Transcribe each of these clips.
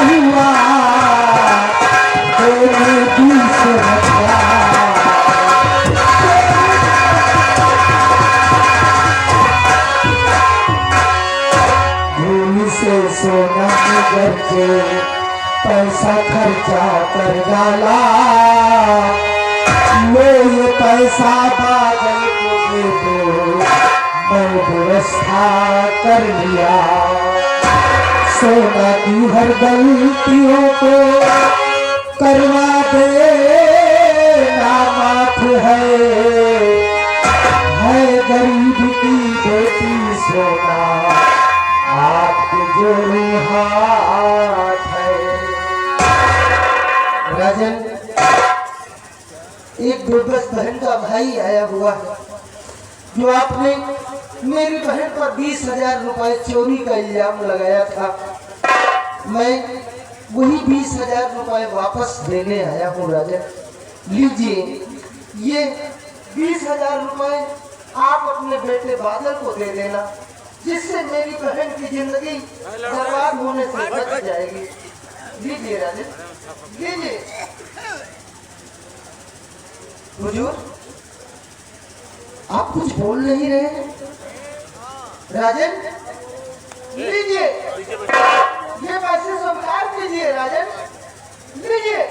हुआ तेरे 20,000 भूमि से सोना निगर के पैसा खर्चा कर डाला लो ये पैसा बादल को दे दो मैं व्यवस्था कर लिया सोना की हर गलतियों को करवा दे माफ है गरीब की बेटी सोना आपके जोड़े हाथ है। राजन एक दुर्गत बहन का भाई आया हुआ है जो आपने मेरी बहन पर 20,000 रुपए चोरी का इल्जाम लगाया था। मैं वही 20,000 रुपए वापस देने आया हूँ। राजन लीजिए ये 20,000 रुपए आप अपने बेटे बादल को दे देना जिससे मेरी बहन की जिंदगी बर्बाद होने से बच जाएगी। लीजिए राजन लीजिए। हुजूर आप कुछ बोल नहीं रहे। राजन लीजिए ये पैसे स्वीकार कीजिए। राजन लीजिए।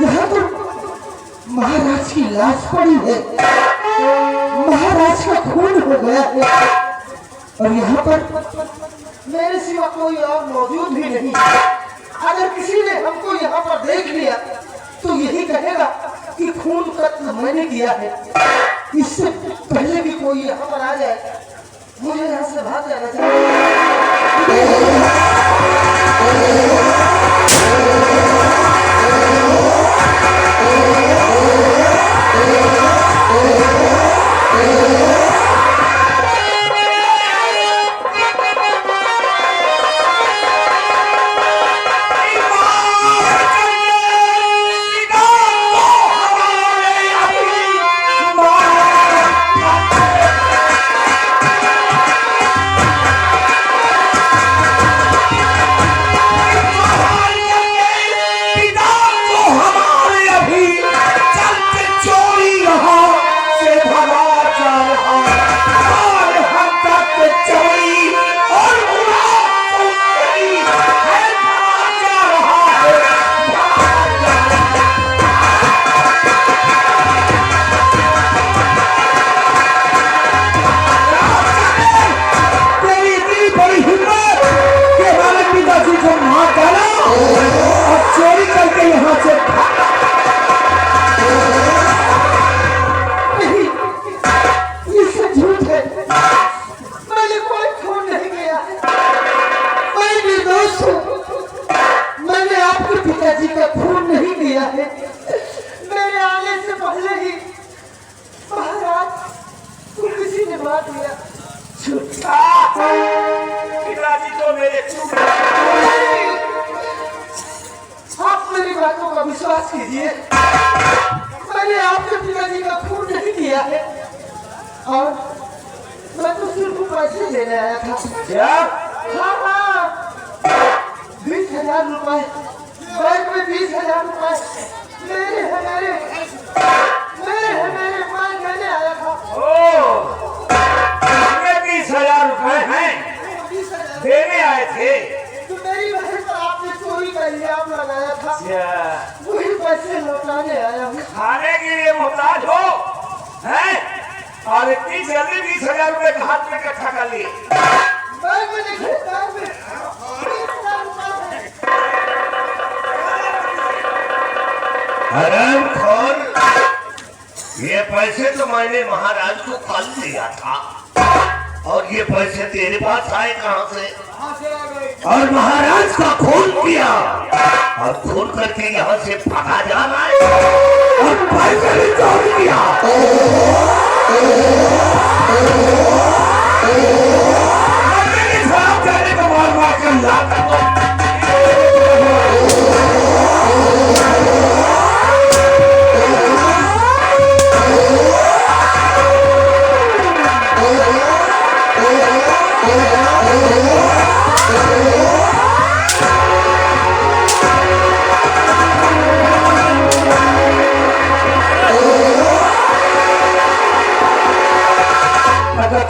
यहाँ तो महाराज की लाश पड़ी है महाराज का खून हो गया है और यहाँ पर मेरे सिवा कोई और मौजूद भी नहीं। अगर किसी ने हमको यहाँ पर देख लिया तो यही कहेगा कि खून कत्ल मैंने किया है। इससे पहले भी कोई यहाँ पर आ जाए मुझे यहाँ से भाग जाना चाहिए। पिताजी तो मेरे आप मेरी बातों का विश्वास कीजिए। मैंने आपके पिताजी का खून नहीं किया है और मैं तो सिर्फ पैसे लेने आया था। क्या? हाँ 20,000 रुपए बैंक में 20,000 रुपए मेरे हैं मेरे मैं लेने आया था। 20,000 रुपए हैं देने आए थे तो मेरी बहन पर आपने चोरी का इल्जाम लगाया था। वही पैसे लौटाने आया हूँ। खाने के लिए मोहताज हो हैं और इतनी जल्दी 20,000 रुपए हाथ में इकट्ठा कर लिए। हरामखोर ये पैसे तो मैंने महाराज को कल दिया था और ये पैसे तेरे पास आए कहाँ से? और महाराज का खून किया और खून करके यहाँ से भागा जाना है और पैसे चोरी किया। जाने को मार मार कर लाता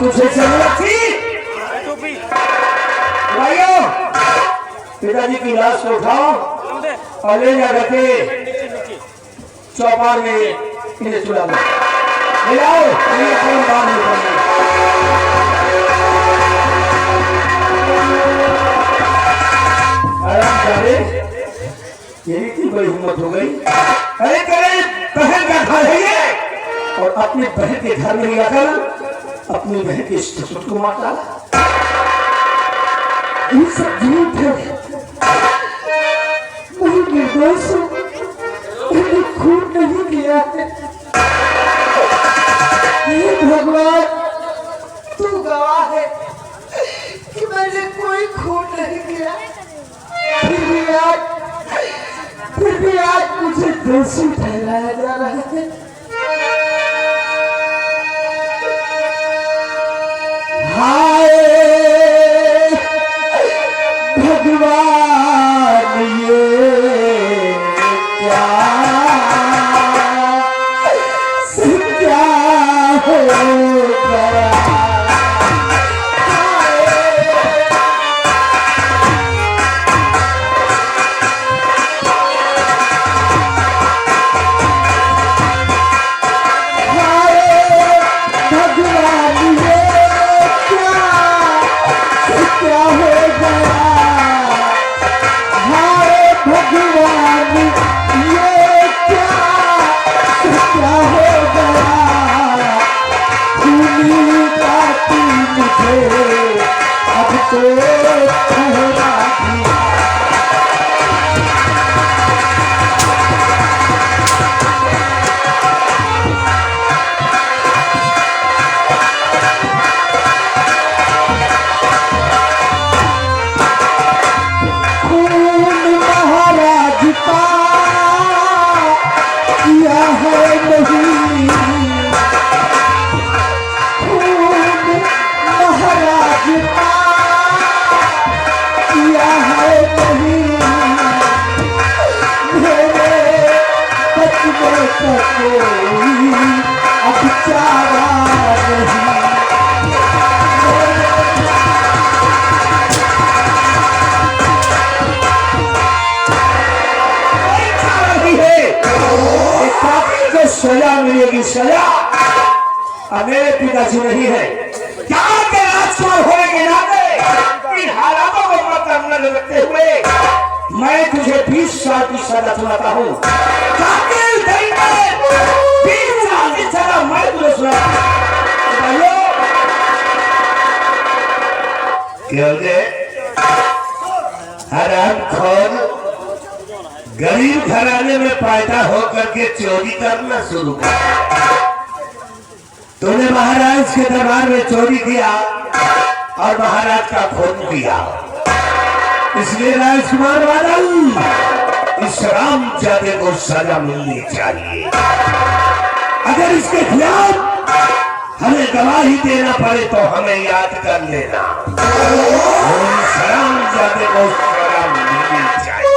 तुझे जरूरत थी भाइयों, पिताजी की लाश को उठाओ और ले जाकर के चौपाल में इन्हें सुला दो। ले आओ, ये कौन काम नहीं करना। आराम करे, यही की बड़ी हिम्मत हो गई। अरे करे बहन का घर है ये, और अपने बहन के घर में जाकर अपनी बहन के ससुर को मार डाला। ये सब झूठ है। मैं निर्दोष हूँ, मैंने खून नहीं किया है। हे भगवान, तू गवाह है कि मैंने कोई खून नहीं किया। फिर भी आज मुझे दोषी ठहराया जा रहा है। हाय भगवान, ये क्या हो गया। सजा मिलेगी, सजा। मेरे पिताजी नहीं है, क्या के राजकुमार होने के नाते इन हालातों को मतलब न रखते हुए मैं तुझे 20 साल की सजा सुनाता हूँ। 20 साल की सजा मैं तुझे सुनाता हूँ। हरामखोर गरीब घराने में पैदा होकर के चोरी करना शुरू कर। तूने महाराज के दरबार में चोरी किया और महाराज का खून किया, इसलिए राजकुमार बादल इस रामजादे को सजा मिलनी चाहिए। अगर इसके खिलाफ हमें गवाही देना पड़े तो हमें याद कर लेना। इस रामजादे को सजा मिलनी चाहिए।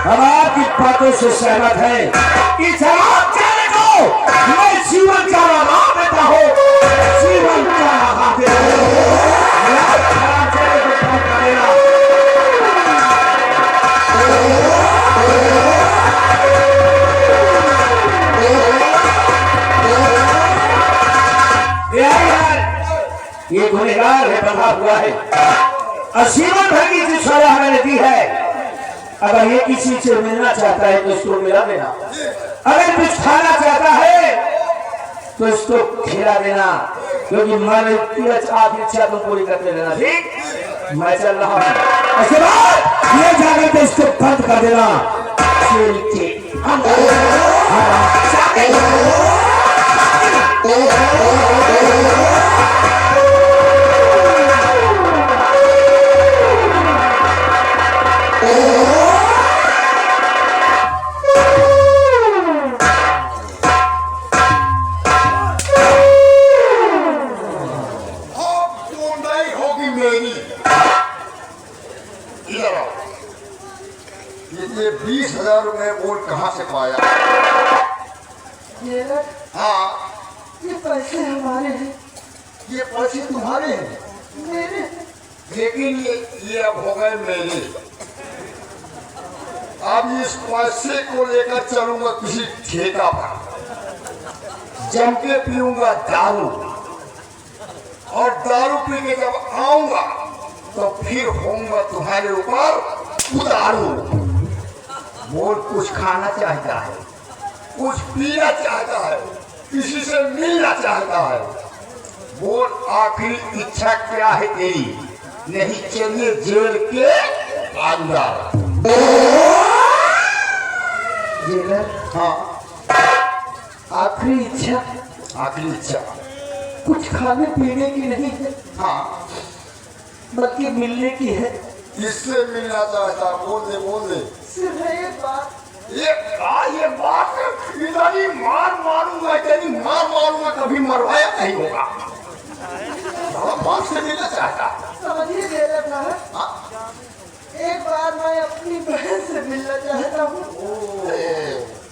हम आपकी बातों से सहमत है। इस रामजादे को मैं जीवन का आराम देता हूँ, जीवन का आराम देता हूँ। ये गुनहगार है, बंधा हुआ है। और जीवन भर की जो सलाह मैंने दी है, अगर ये किसी से मिलना चाहता है तो इसको मिला देना, अगर कुछ खाना चाहता है तो इसको खिला देना, क्योंकि मैंने आपकी इच्छा तुम पूरी करते रहना। ठीक, मैं चल रहा हूँ। उसके बाद ये जाकर के इसको बंद कर देना। ये 20,000 रुपए बोल कहाँ से पाया? हाँ, ये पैसे हमारे हैं। ये पैसे तुम्हारे हैं? मेरे। लेकिन ये अब हो गए मेरे। अब इस पैसे को लेकर चलूंगा किसी ठेका पर, जम के पीऊंगा दारू, और दारू पी के जब आऊंगा तो फिर होऊंगा तुम्हारे ऊपर उतारू। बोल कुछ खाना चाहता है, कुछ पीना चाहता है, किसी से मिलना चाहता है, बोल आखिरी इच्छा क्या है तेरी? नहीं चलिए जेल के अंदर। जेलर, हाँ, आखिरी इच्छा? आखिरी इच्छा कुछ खाने पीने की नहीं है, हाँ, बल्कि मिलने की है। किससे मिलना चाहता? बोल दे, बोल दे। सिर्फ एक बात। ये बात इतनी मार मारूंगा, इतनी मार मारूंगा, कभी मरवाया नहीं होगा। बात से मिलना चाहता? समझिए जेलर साहब, एक बार मैं अपनी बहन से मिलना चाहता हूँ।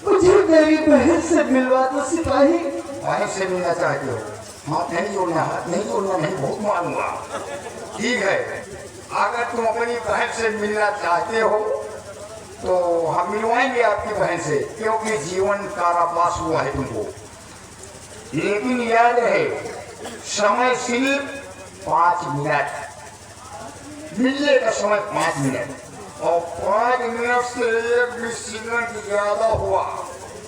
मुझे मेरी बहन से मिलवा दो सिपाही। बहन से मिलना चाहते हो? हाथ नहीं जोड़ना, हाथ नहीं जोड़ना, नहीं बहुत मारूंगा। ठीक है, अगर तुम अपनी बहन से मिलना चाहते हो तो हम मिलवाएंगे आपकी बहन से, क्योंकि जीवन कारावास हुआ है तुमको। लेकिन याद रहे, समय सिर्फ 5 मिनट, मिलने का समय 5 मिनट, और 5 मिनट से 1 सेकंड ज्यादा हुआ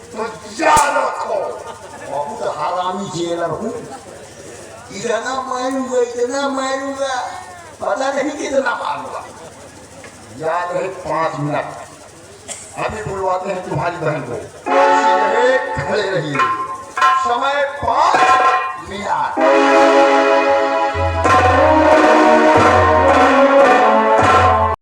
तो याद रखो बहुत हरामी जेलर हूँ। इतना मारूंगा, पता नहीं कितना मारूंगा। याद रहे 5 मिनट। अभी बुलवाते हैं तुम्हारी बहन को। खड़े रहिए, समय 5 मिनट।